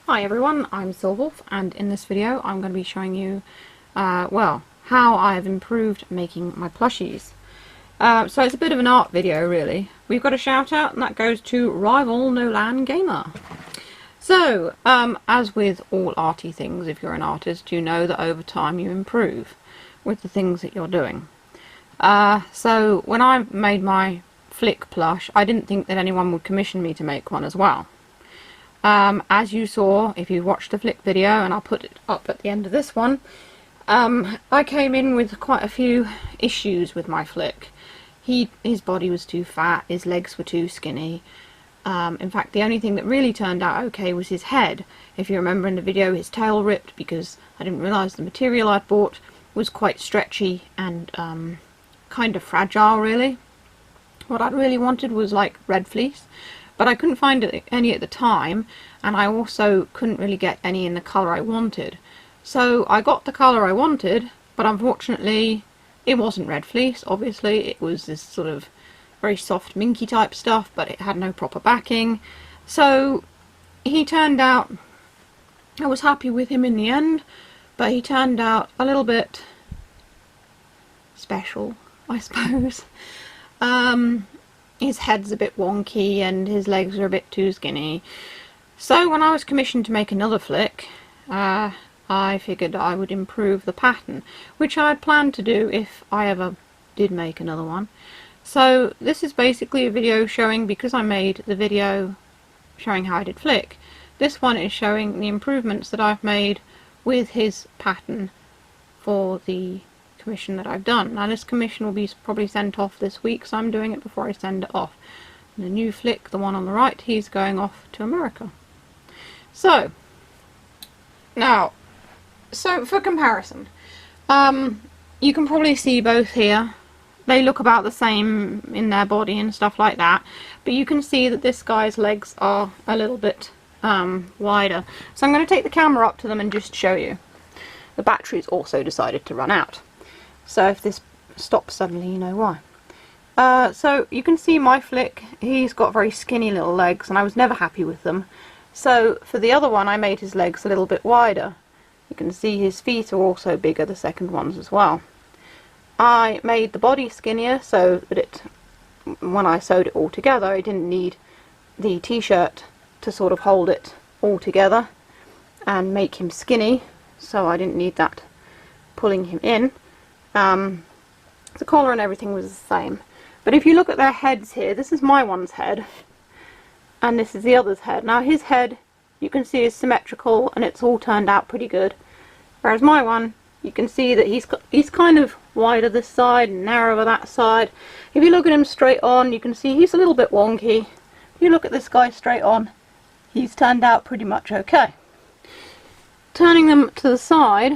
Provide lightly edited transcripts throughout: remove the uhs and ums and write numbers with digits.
Hi everyone, I'm Silverwolf, and in this video I'm going to be showing you, well, how I've improved making my plushies. So it's a bit of an art video really. We've got a shout out and that goes to Rival Nolan Gamer. So, as with all arty things, if you're an artist, you know that over time you improve with the things that you're doing. So when I made my Flick plush, I didn't think that anyone would commission me to make one as well. As you saw, if you watched the Flick video, and I'll put it up at the end of this one, I came in with quite a few issues with my Flick. His body was too fat, his legs were too skinny. In fact, the only thing that really turned out okay was his head. If you remember in the video, his tail ripped because I didn't realise the material I'd bought was quite stretchy and kind of fragile really. What I'd really wanted was like red fleece, but I couldn't find any at the time, and I also couldn't really get any in the colour I wanted. So I got the colour I wanted, but unfortunately it wasn't red fleece. Obviously it was this sort of very soft minky type stuff, but it had no proper backing. So he turned out, I was happy with him in the end, but he turned out a little bit special, I suppose. His head's a bit wonky and his legs are a bit too skinny. So when I was commissioned to make another Flick, I figured I would improve the pattern, which I had planned to do if I ever did make another one. So this is basically a video showing, because I made the video showing how I did Flick, this one is showing the improvements that I've made with his pattern for the commission that I've done. Now this commission will be probably sent off this week, so I'm doing it before I send it off. And the new Flick, the one on the right, he's going off to America. So now, for comparison, you can probably see both here. They look about the same in their body and stuff like that, but you can see that this guy's legs are a little bit wider. So I'm going to take the camera up to them and just show you. The battery's also decided to run out, so if this stops suddenly, you know why. So you can see my Flick, he's got very skinny little legs, and I was never happy with them. So for the other one I made his legs a little bit wider. You can see his feet are also bigger, the second ones as well. I made the body skinnier so that when I sewed it all together, I didn't need the t-shirt to sort of hold it all together and make him skinny, so I didn't need that pulling him in. The collar and everything was the same. But if you look at their heads here, this is my one's head and this is the other's head. Now his head, you can see, is symmetrical and it's all turned out pretty good, whereas my one, you can see that he's kind of wider this side and narrower that side. If you look at him straight on, you can see he's a little bit wonky. If you look at this guy straight on, he's turned out pretty much okay. Turning them to the side,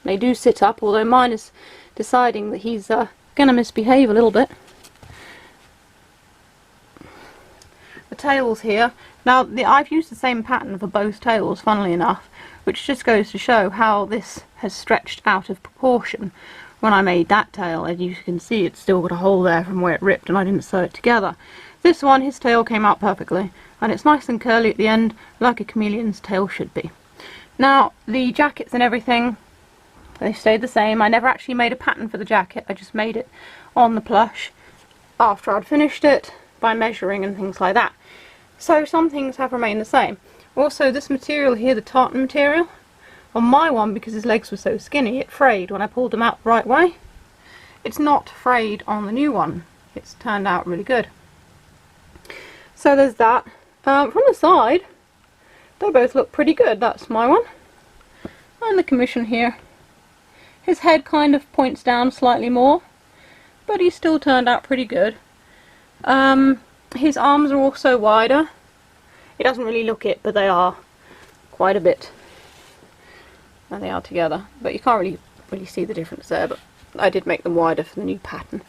they do sit up, although mine is deciding that he's going to misbehave a little bit. The tails here, now I've used the same pattern for both tails, funnily enough, which just goes to show how this has stretched out of proportion. When I made that tail, as you can see, it's still got a hole there from where it ripped and I didn't sew it together. This one, his tail came out perfectly, and it's nice and curly at the end, like a chameleon's tail should be. Now the jackets and everything, they stayed the same. I never actually made a pattern for the jacket, I just made it on the plush after I'd finished it by measuring and things like that. So some things have remained the same. Also this material here, the tartan material, on my one, because his legs were so skinny, it frayed when I pulled them out the right way. It's not frayed on the new one. It's turned out really good. So there's that. From the side, they both look pretty good. That's my one. And the commission here. His head kind of points down slightly more, but he's still turned out pretty good. His arms are also wider. It doesn't really look it, but they are quite a bit. And they are together, but you can't really see the difference there, but I did make them wider for the new pattern.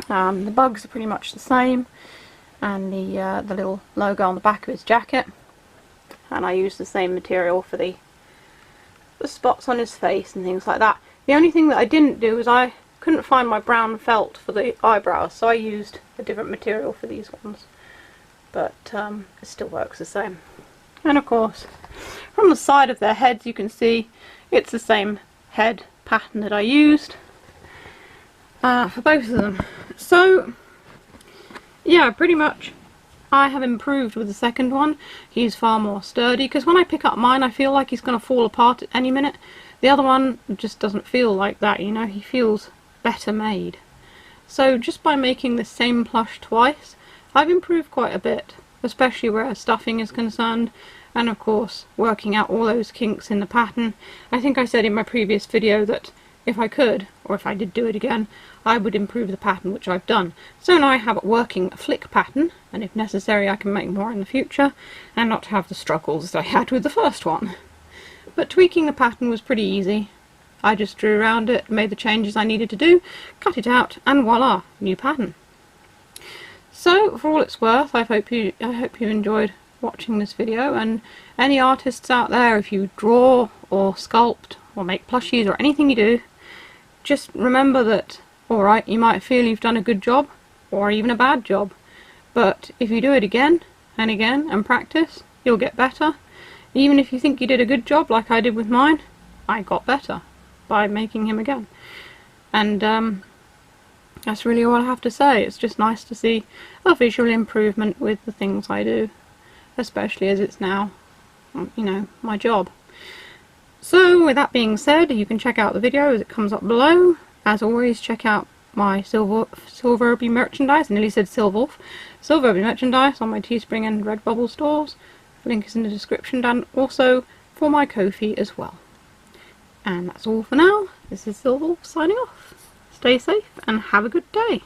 The bugs are pretty much the same, and the little logo on the back of his jacket, and I used the same material for the spots on his face and things like that. The only thing that I didn't do was I couldn't find my brown felt for the eyebrows, so I used a different material for these ones. but it still works the same. And of course, from the side of their heads you can see it's the same head pattern that I used for both of them. So yeah, pretty much I have improved with the second one. He's far more sturdy, because when I pick up mine I feel like he's going to fall apart at any minute. The other one just doesn't feel like that, you know, he feels better made. So just by making the same plush twice, I've improved quite a bit, especially where stuffing is concerned, and of course working out all those kinks in the pattern. I think I said in my previous video that if I could, or if I did do it again, I would improve the pattern, which I've done. So now I have a working flick pattern, and if necessary I can make more in the future, and not have the struggles that I had with the first one. But tweaking the pattern was pretty easy. I just drew around it, made the changes I needed to do, cut it out, and voila, new pattern. So for all it's worth, I hope you enjoyed watching this video, and any artists out there, if you draw or sculpt or make plushies or anything you do, just remember that, alright, you might feel you've done a good job or even a bad job, but if you do it again and again and practice, you'll get better. Even if you think you did a good job like I did with mine, I got better by making him again. And that's really all I have to say. It's just nice to see a visual improvement with the things I do, especially as it's now, you know, my job. So with that being said, you can check out the video as it comes up below. As always, check out my Silverby merchandise. I nearly said Silverwolf. Silverby merchandise on my Teespring and Redbubble stores. Link is in the description, and also for my Ko-fi as well. And that's all for now. This is Silverwolf signing off. Stay safe and have a good day.